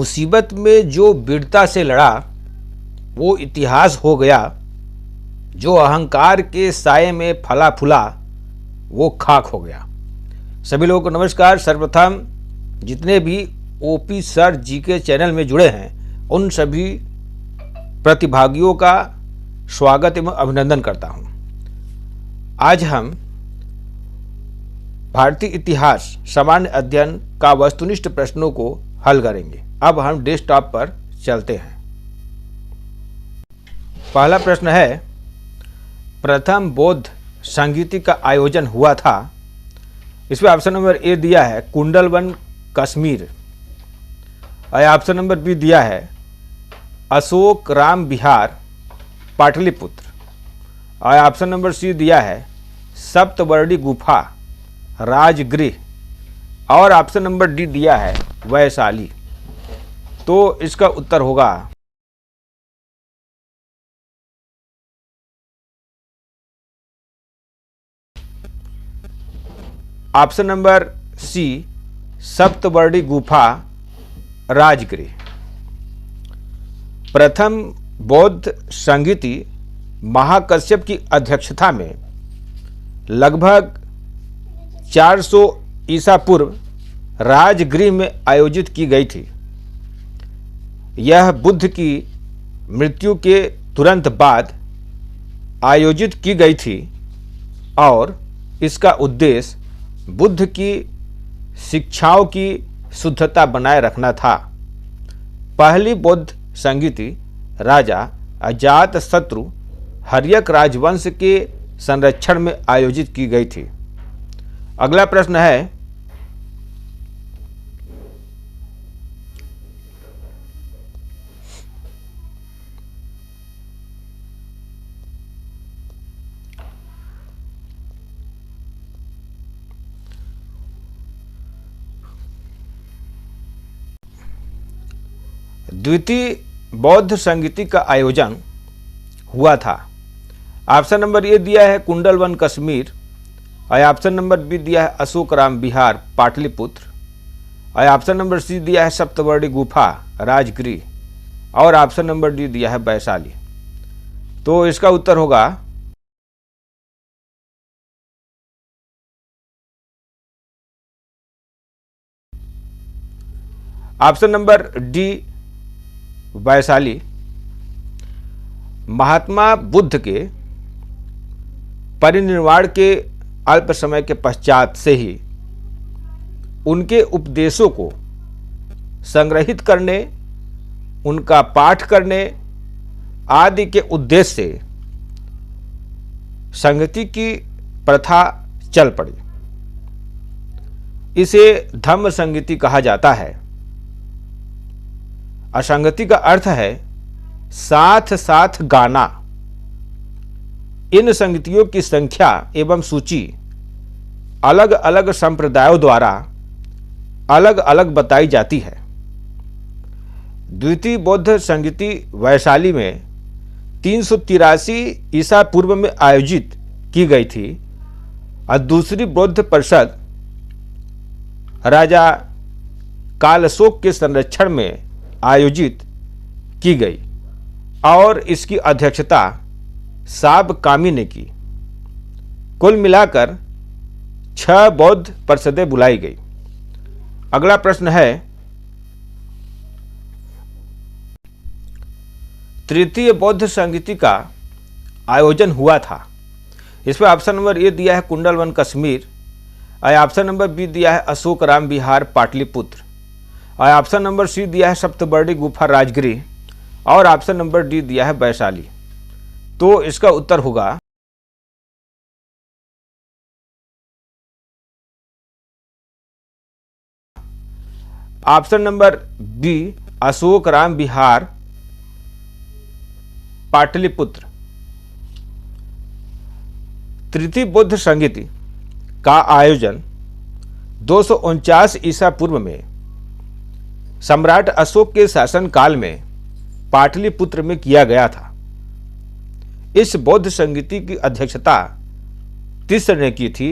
मुसीबत में जो वीरता से लड़ा वो इतिहास हो गया, जो अहंकार के साये में फला फूला वो खाक हो गया। सभी लोगों को नमस्कार। सर्वप्रथम जितने भी ओपी सर जी के चैनल में जुड़े हैं उन सभी प्रतिभागियों का स्वागत एवं अभिनंदन करता हूं। आज हम भारतीय इतिहास सामान्य अध्ययन का वस्तुनिष्ठ प्रश्नों को हल करेंगे। अब हम डेस्कटॉप पर चलते हैं। पहला प्रश्न है, प्रथम बौद्ध संगीति का आयोजन हुआ था। इसमें ऑप्शन नंबर ए दिया है कुंडलवन कश्मीर, और ऑप्शन नंबर बी दिया है अशोक राम विहार पाटलिपुत्र, और ऑप्शन नंबर सी दिया है सप्तवर्णी गुफा राजगृह, और ऑप्शन नंबर डी दिया है वैशाली। तो इसका उत्तर होगा ऑप्शन नंबर सी सप्तवर्णी गुफा राजगृह। प्रथम बौद्ध संगीति महाकश्यप की अध्यक्षता में लगभग 400 ईसा पूर्व राजगृह में आयोजित की गई थी। यह बुद्ध की मृत्यु के तुरंत बाद आयोजित की गई थी और इसका उद्देश्य बुद्ध की शिक्षाओं की शुद्धता बनाए रखना था। पहली बौद्ध संगीति राजा अजातशत्रु हर्यक राजवंश के संरक्षण में आयोजित की गई थी। अगला प्रश्न है, द्वितीय बौद्ध संगीति का आयोजन हुआ था। ऑप्शन नंबर ए दिया है कुंडलवन कश्मीर, और ऑप्शन नंबर बी दिया है अशोक राम विहार पाटलिपुत्र, और ऑप्शन नंबर सी दिया है सप्तवर्णी गुफा राजगृह, और ऑप्शन नंबर डी दिया है वैशाली। तो इसका उत्तर होगा option number D Vaishali. Mahatma Buddha के परिनिर्वाण के अल्प समय के पश्चात से ही उनके उपदेशों को संग्रहित करने, उनका पाठ करने आदि के उद्देश्य से संगति की प्रथा चल पड़ी। इसे धम्म संगीति कहा जाता है। असंगति का अर्थ है साथ साथ गाना। इन संगतियों की संख्या एवं सूची अलग अलग संप्रदायों द्वारा अलग अलग बताई जाती है। द्वितीय बौद्ध संगीति वैशाली में 383 ईसा पूर्व में आयोजित की गई थी, और दूसरी बौद्ध परिषद राजा कालशोक के संरक्षण में आयोजित की गई और इसकी अध्यक्षता साबकामी ने की। कुल मिलाकर 6 बौद्ध परिषदें बुलाई गई। अगला प्रश्न है, तृतीय बौद्ध संगीति का आयोजन हुआ था। इसमें ऑप्शन नंबर ए दिया है कुंडलवन कश्मीर, और ऑप्शन नंबर बी दिया है अशोक राम विहार पाटलिपुत्र, और ऑप्शन नंबर सी दिया है सप्तवर्णी गुफा राजगृह, और ऑप्शन नंबर डी दिया है वैशाली। तो इसका उत्तर होगा option number B Ashokaram Vihar Pataliputra. तृतीय बौद्ध संगीति का आयोजन 249 ईसा पूर्व में सम्राट अशोक के शासनकाल में पाटलिपुत्र में किया गया था। इस बौद्ध संगीति की अध्यक्षता तिस्र ने की थी।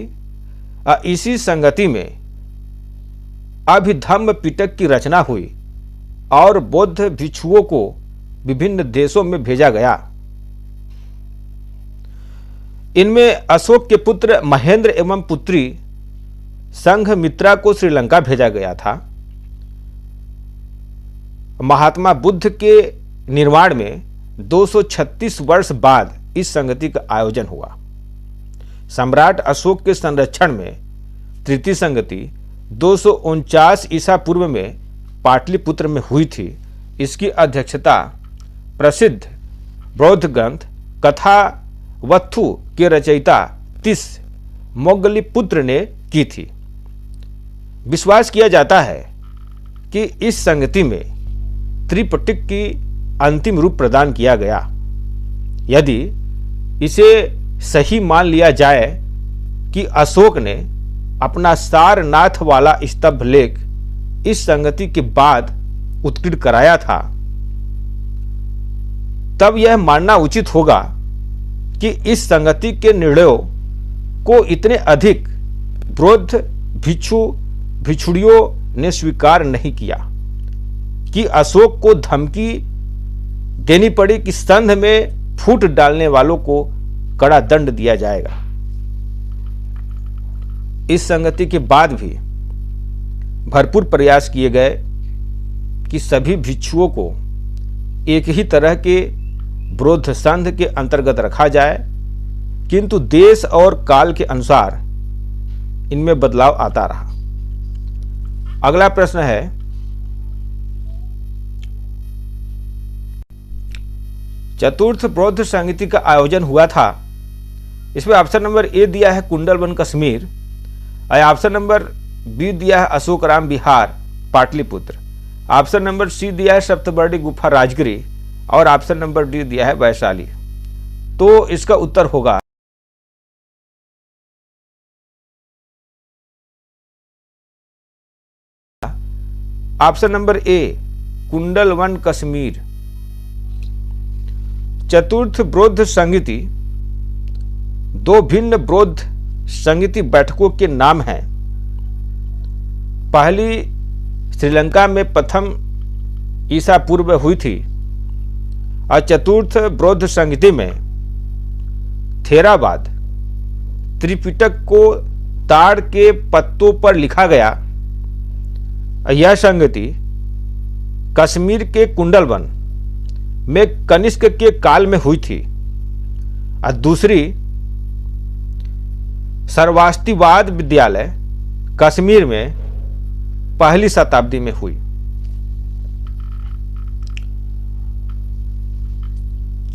इसी संगति में अभिधम्म पिटक की रचना हुई और बौद्ध भिक्षुओं को विभिन्न देशों में भेजा गया। इनमें अशोक के पुत्र महेंद्र एवं पुत्री संघमित्रा को श्रीलंका भेजा गया था। महात्मा बुद्ध के निर्माण में 236 वर्ष बाद इस संगति का आयोजन हुआ। सम्राट अशोक के संरक्षण में तृतीय संगति 249 ईसा पूर्व में पाटलिपुत्र में हुई थी। इसकी अध्यक्षता प्रसिद्ध बौद्ध ग्रंथ कथावत्थु के रचयिता तिस मोग्गलीपुत्र ने की थी। विश्वास किया जाता है कि इस संगति में त्रिपिटक की अंतिम रूप प्रदान किया गया। यदि इसे सही मान लिया जाए कि अशोक ने अपना सारनाथ वाला स्तंभ लेख इस संगति के बाद उत्कीर्ण कराया था, तब यह मानना उचित होगा कि इस संगति के निर्णयों को इतने अधिक बौद्ध भिक्षुड़ियों ने स्वीकार नहीं किया कि अशोक को धमकी देनी पड़ी कि संध में फूट डालने वालों को कड़ा दंड दिया जाएगा। इस संगति के बाद भी भरपूर प्रयास किए गए कि सभी भिक्षुओं को एक ही तरह के बौद्ध संघ के अंतर्गत रखा जाए, किंतु देश और काल के अनुसार इनमें बदलाव आता रहा। अगला प्रश्न है, चतुर्थ बौद्ध संगति का आयोजन हुआ था। इसमें ऑप्शन नंबर ए दिया है कुंडलवन कश्मीर, और ऑप्शन नंबर बी दिया है Ashokaram Bihar Pataliputra, option number C दिया है सप्तबर्णी गुफा राजगिरी, और ऑप्शन नंबर डी दिया है वैशाली। तो इसका उत्तर होगा option number A Kundalvan Kashmir. चतुर्थ बौद्ध संगति दो भिन्न बौद्ध संगति बैठकों के नाम हैं। पहली श्रीलंका में प्रथम ईसा पूर्व हुई थी, और चतुर्थ बौद्ध संगति में थेरावाद त्रिपिटक को ताड़ के पत्तों पर लिखा गया। यह संगति कश्मीर के कुंडलवन में कनिष्क के काल में हुई थी, और दूसरी सर्वास्तिवाद विद्यालय कश्मीर में पहली शताब्दी में हुई।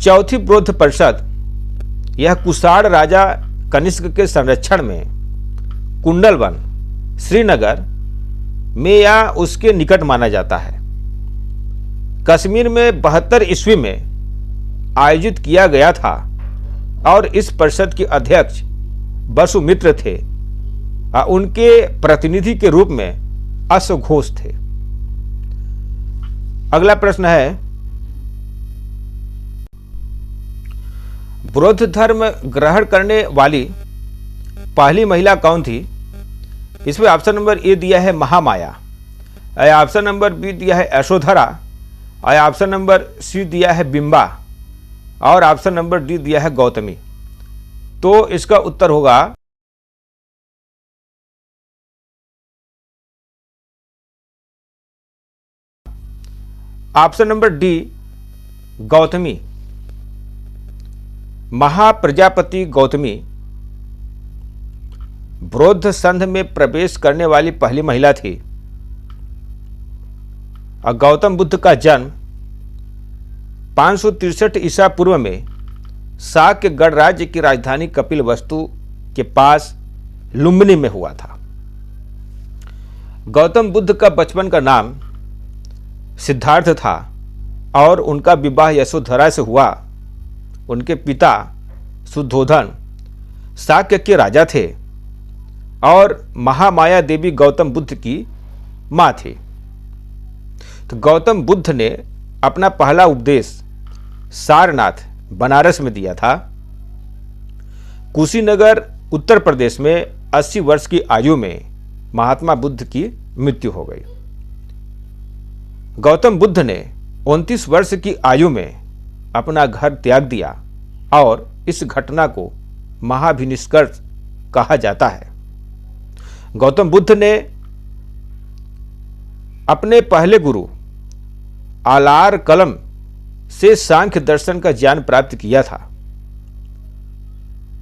चौथी बौद्ध परिषद, यह कुषाण राजा कनिष्क के संरक्षण में कुंडलवन श्रीनगर में या उसके निकट माना जाता है। कश्मीर में 72 ईस्वी में आयोजित किया गया था, और इस परिषद के अध्यक्ष वसुमित्र थे, और उनके प्रतिनिधि के रूप में अश्वघोष थे। अगला प्रश्न है, बौद्ध धर्म ग्रहण करने वाली पहली महिला कौन थी? इसमें ऑप्शन नंबर ए दिया है महामाया, ऑप्शन नंबर बी दिया है यशोधरा, और ऑप्शन नंबर सी दिया है बिंबा, और ऑप्शन नंबर डी दिया है गौतमी। तो इसका उत्तर होगा option number D Gautami. Mahaprajapati Gautami बौद्ध संघ में प्रवेश करने वाली पहली महिला थी, और गौतम बुद्ध का जन्म 563 ईसा पूर्व में शाक्य गणराज्य की राजधानी कपिलवस्तु के पास लुम्बिनी में हुआ था। गौतम बुद्ध का बचपन का नाम सिद्धार्थ था, और उनका विवाह यशोधरा से हुआ। उनके पिता शुद्धोधन शाक्य के राजा थे, और महामाया देवी गौतम बुद्ध की मां थी। तो गौतम बुद्ध ने अपना पहला उपदेश सारनाथ बनारस में दिया था। कुशीनगर उत्तर प्रदेश में 80 वर्ष की आयु में महात्मा बुद्ध की मृत्यु हो गई। गौतम बुद्ध ने 29 वर्ष की आयु में अपना घर त्याग दिया और इस घटना को महाभिनिष्कर्ष कहा जाता है। गौतम बुद्ध ने अपने पहले गुरु आलार कलम से सांख्य दर्शन का ज्ञान प्राप्त किया था।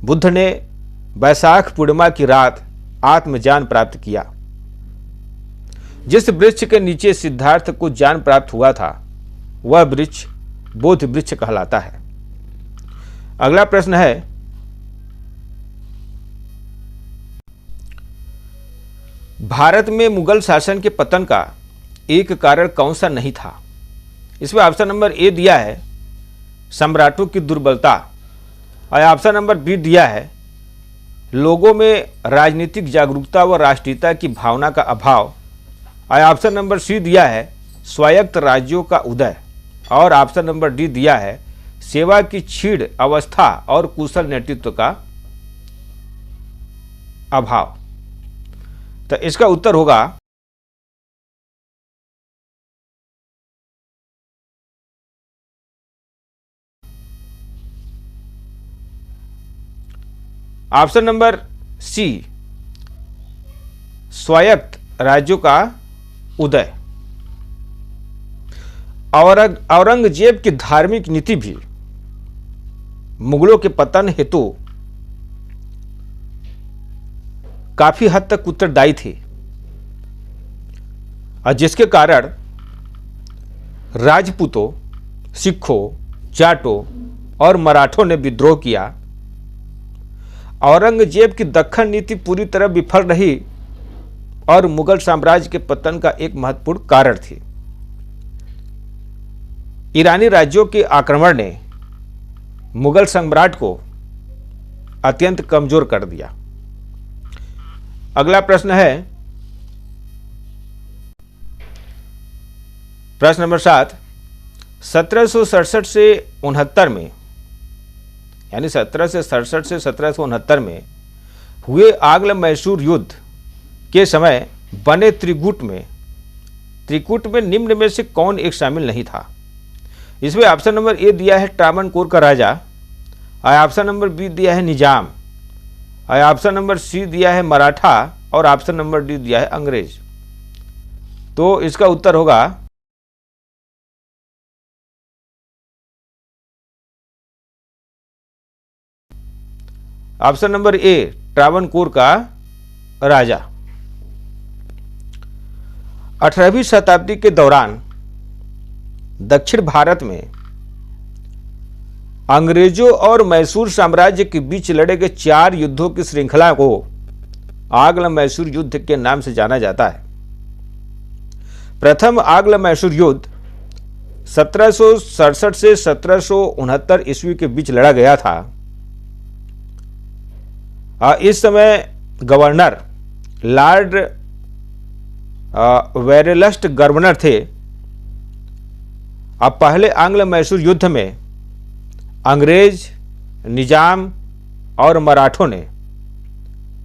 बुद्ध ने वैशाख पूर्णिमा की रात आत्मज्ञान प्राप्त किया। जिस वृक्ष के नीचे सिद्धार्थ को ज्ञान प्राप्त हुआ था वह वृक्ष बोधि वृक्ष कहलाता है। अगला प्रश्न है, भारत में मुगल शासन के पतन का एक कारण कौन सा नहीं था? इसमें ऑप्शन नंबर ए दिया है सम्राटों की दुर्बलता, और ऑप्शन नंबर बी दिया है लोगों में राजनीतिक जागरूकता व राष्ट्रीयता की भावना का अभाव, और ऑप्शन नंबर सी दिया है स्वायत्त राज्यों का उदय, और ऑप्शन नंबर डी दिया है सेवा की क्षीण अवस्था और कुशल नेतृत्व का अभाव। तो इसका उत्तर होगा ऑप्शन नंबर सी स्वायत्त राज्यों का उदय। औरंगजेब की धार्मिक नीति भी मुगलों के पतन हेतु काफी हद तक उत्तरदायी थी, और जिसके कारण राजपूतों, सिखों, जाटों और मराठों ने विद्रोह किया। औरंगजेब की दक्खन नीति पूरी तरह विफल रही और मुगल साम्राज्य के पतन का एक महत्वपूर्ण कारण थी। ईरानी राज्यों के आक्रमण ने मुगल सम्राट को अत्यंत कमजोर कर दिया। अगला प्रश्न है प्रश्न नंबर 7, 1767 से 69 में, यानी 1767 से 1769 में हुए आंग्ल मैसूर युद्ध के समय बने त्रिकूट में निम्न में से कौन एक शामिल नहीं था? इसमें ऑप्शन नंबर ए दिया है ट्रावनकोर का राजा, और ऑप्शन नंबर बी दिया है निजाम, और ऑप्शन नंबर सी दिया है मराठा, और ऑप्शन नंबर डी दिया है अंग्रेज। तो इसका उत्तर होगा ऑप्शन नंबर ए ट्रावनकोर का राजा। 18वीं शताब्दी के दौरान दक्षिण भारत में अंग्रेजों और मैसूर साम्राज्य के बीच लड़े गए 4 युद्धों की श्रृंखला को आंग्ल मैसूर युद्ध के नाम से जाना जाता है। प्रथम आंग्ल मैसूर युद्ध 1767 से 1769 ईस्वी के बीच लड़ा गया था। इस समय गवर्नर लॉर्ड वेरेलस्ट गवर्नर थे। अब पहले आंग्ल मैसूर युद्ध में अंग्रेज, निजाम और मराठों ने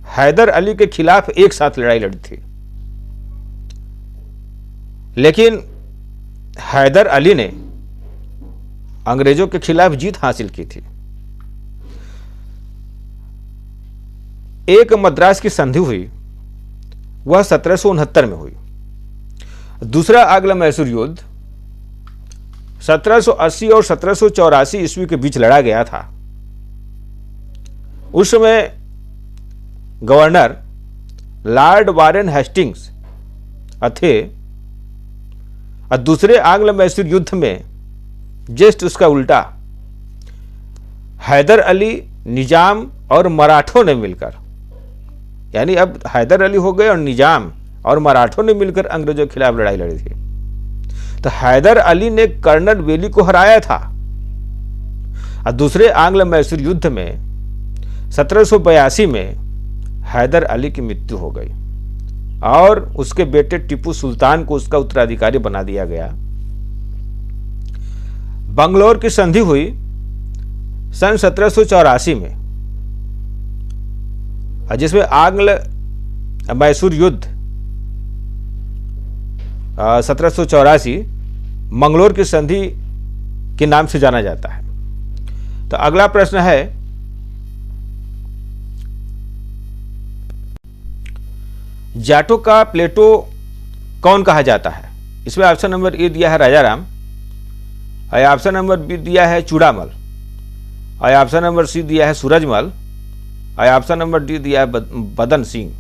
हैदर अली के खिलाफ एक साथ लड़ाई लड़ी थी, लेकिन हैदर अली ने अंग्रेजों के खिलाफ जीत हासिल की थी। एक मद्रास की संधि हुई, वह 1769 में हुई। दूसरा आंग्ल मैसूर युद्ध 1780 और 1784 ईस्वी के बीच लड़ा गया था। उस समय गवर्नर लॉर्ड वारेन हेस्टिंग्स थे। और दूसरे आंग्ल मैसूर युद्ध में जस्ट उसका उल्टा हैदर अली, निजाम और मराठों ने मिलकर, यानी अब हैदर अली हो गए और निजाम और मराठों ने मिलकर अंग्रेजों के खिलाफ लड़ाई लड़ी थी। तो हैदर अली ने कर्नल वेली को हराया था। और दूसरे आंग्ल मैसूर युद्ध में 1782 में हैदर अली की मृत्यु हो गई और उसके बेटे टीपू सुल्तान को उसका उत्तराधिकारी बना दिया गया। बंगलौर की संधि हुई सन 1784 में, जिसमें आंग्ल मैसूर युद्ध 1784 मंगलोर की संधि के नाम से जाना जाता है। तो अगला प्रश्न है, जाटों का प्लेटो कौन कहा जाता है? इसमें ऑप्शन नंबर ए दिया है राजाराम, और ऑप्शन नंबर बी दिया है चूड़ामल, और ऑप्शन नंबर सी दिया है सूरजमल, और ऑप्शन नंबर डी दिया है बदन सिंह।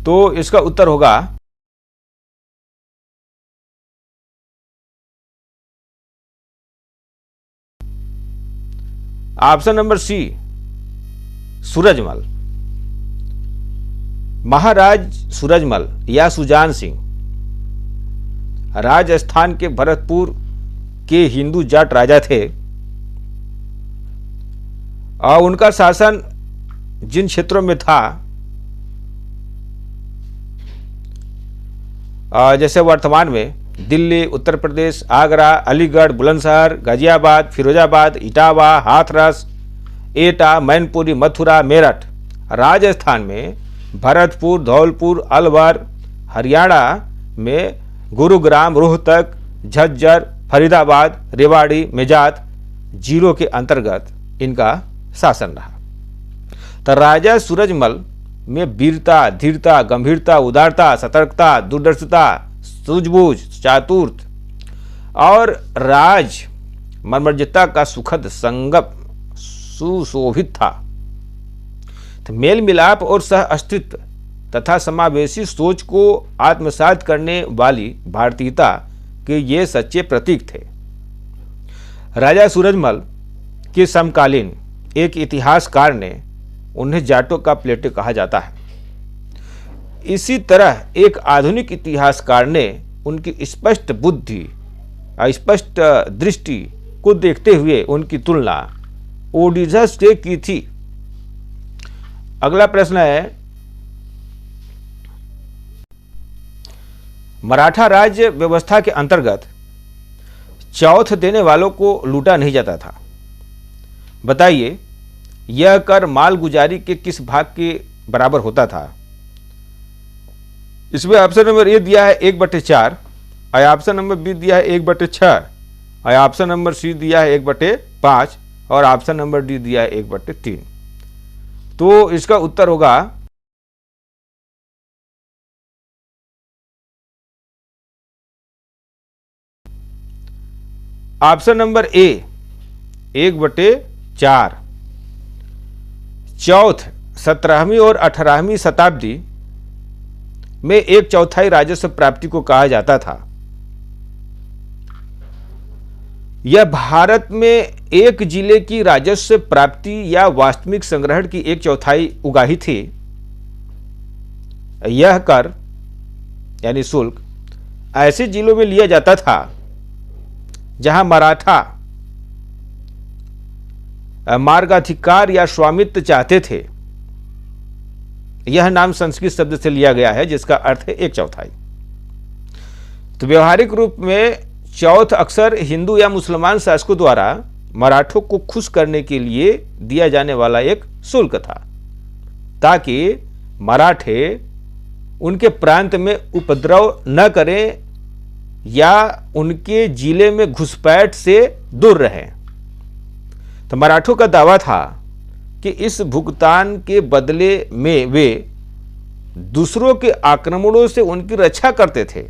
तो इसका उत्तर होगा ऑप्शन नंबर सी सूरजमल। महाराज सूरजमल या सुजान सिंह राजस्थान के भरतपुर के हिंदू जाट राजा थे, और उनका शासन जिन क्षेत्रों में था, जैसे वर्तमान में दिल्ली, उत्तर प्रदेश, आगरा, अलीगढ़, बुलंदशहर, गाजियाबाद, फिरोजाबाद, इटावा, हाथरस, एटा, मैनपुरी, मथुरा, मेरठ। राजस्थान में भरतपुर, धौलपुर, अलवर। हरियाणा में गुरुग्राम, रोहतक, झज्जर, फरीदाबाद, रेवाड़ी, मेजात जिलों के अंतर्गत इनका शासन रहा। तो राजा सूरजमल में वीरता, धीरता, गंभीरता, उदारता, सतर्कता, दूरदर्शिता, सूझबूझ, चातुर्य और राज मर्मज्ञता का सुखद संगम सुशोभित था। तो मेल मिलाप और सह अस्तित्व तथा समावेशी सोच को आत्मसात करने वाली भारतीयता के ये सच्चे प्रतीक थे। राजा सूरजमल के समकालीन एक इतिहासकार ने उन्हें जाटों का प्लेटो कहा जाता है। इसी तरह एक आधुनिक इतिहासकार ने उनकी स्पष्ट बुद्धि और स्पष्ट दृष्टि को देखते हुए उनकी तुलना ओडिशा से की थी। अगला प्रश्न है, मराठा राज्य व्यवस्था के अंतर्गत चौथ देने वालों को लूटा नहीं जाता था। बताइए, यह कर मालगुजारी के किस भाग के बराबर होता था? इसमें ऑप्शन नंबर ए दिया है 1/4, और ऑप्शन नंबर बी दिया है 1/6, और ऑप्शन नंबर सी दिया है 1/5, और ऑप्शन नंबर डी दिया है 1/3। तो इसका उत्तर होगा ऑप्शन नंबर ए 1/4। चौथ 17वीं और 18वीं शताब्दी में 1/4 राजस्व प्राप्ति को कहा जाता था। यह भारत में एक जिले की राजस्व प्राप्ति या वास्तविक संग्रहण की 1/4 उगाही थी। यह कर यानी शुल्क ऐसे जिलों में लिया जाता था जहां मराठा मार्गाधिकार या स्वामित्व चाहते थे। यह नाम संस्कृत शब्द से लिया गया है जिसका अर्थ है 1/4। तो व्यवहारिक रूप में चौथ अक्सर हिंदू या मुसलमान शासकों द्वारा मराठों को खुश करने के लिए दिया जाने वाला एक शुल्क था, ताकि मराठे उनके प्रांत में उपद्रव न करें या उनके जिले में घुसपैठ से दूर रहें। तो मराठों का दावा था कि इस भुगतान के बदले में वे दूसरों के आक्रमणों से उनकी रक्षा करते थे।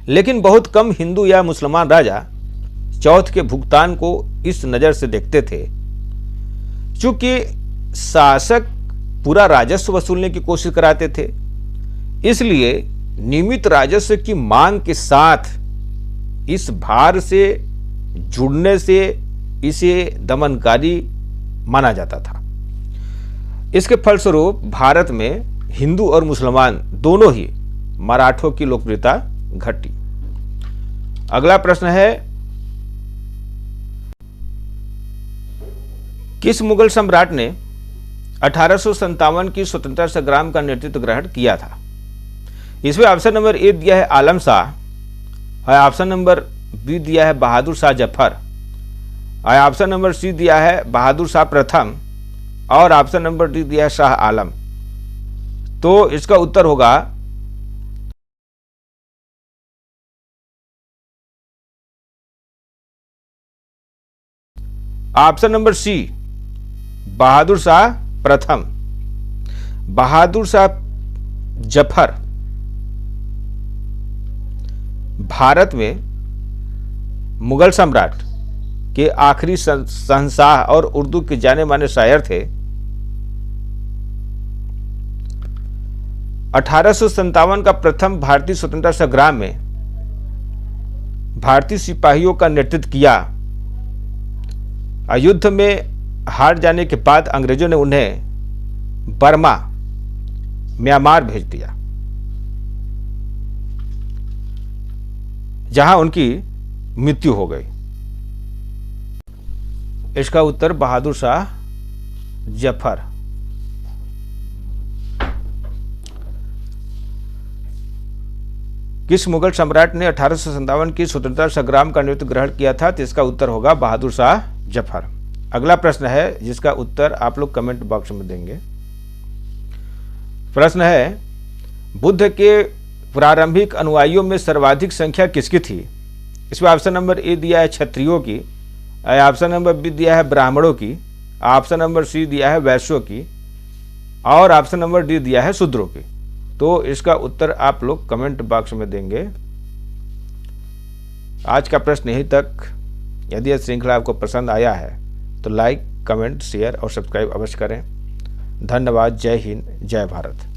लेकिन बहुत कम हिंदू या मुसलमान राजा चौथ के भुगतान को इस नज़र से देखते थे। चूंकि शासक पूरा राजस्व वसूलने की कोशिश कराते थे, इसलिए नियमित राजस्व की मांग के साथ इस भार से जुड़ने से इसे दमनकारी माना जाता था। इसके फलस्वरूप भारत में हिंदू और मुसलमान दोनों ही मराठों की लोकप्रियता घटी। अगला प्रश्न है, किस मुगल सम्राट ने 1857 की स्वतंत्रता संग्राम का नेतृत्व ग्रहण किया था? इसमें ऑप्शन नंबर ए दिया है आलम शाह, और ऑप्शन नंबर बी दिया है बहादुर शाह जफर, और ऑप्शन नंबर सी दिया है बहादुर शाह प्रथम, और ऑप्शन नंबर डी दिया है शाह आलम। तो इसका उत्तर होगा ऑप्शन नंबर सी बहादुर शाह प्रथम। बहादुर शाह जफर भारत में मुगल सम्राट के आखिरी शहंशाह और उर्दू के जाने माने शायर थे। 1857 का प्रथम भारतीय स्वतंत्रता संग्राम में भारतीय सिपाहियों का नेतृत्व किया। युद्ध में हार जाने के बाद अंग्रेजों ने उन्हें बर्मा म्यांमार भेज दिया, जहां उनकी मृत्यु हो गई। इसका उत्तर बहादुर शाह जफर। किस मुगल सम्राट ने 1857 की स्वतंत्रता संग्राम का नेतृत्व ग्रहण किया था? तो इसका उत्तर होगा बहादुर शाह जफर। अगला प्रश्न है जिसका उत्तर आप लोग कमेंट बॉक्स में देंगे। प्रश्न है, बुद्ध के प्रारंभिक अनुयायियों में सर्वाधिक संख्या किसकी थी? इसमें ऑप्शन नंबर ए दिया है क्षत्रियों की, ऑप्शन नंबर बी दिया है ब्राह्मणों की, ऑप्शन नंबर सी दिया है वैश्यों की, और ऑप्शन नंबर डी दिया है शूद्रों की। तो इसका उत्तर आप लोग कमेंट बॉक्स में देंगे। आज का प्रश्न यहीं तक। यदि यह श्रृंखला आपको पसंद आया है तो लाइक, कमेंट, शेयर और सब्सक्राइब अवश्य करें। धन्यवाद। जय हिंद, जय भारत।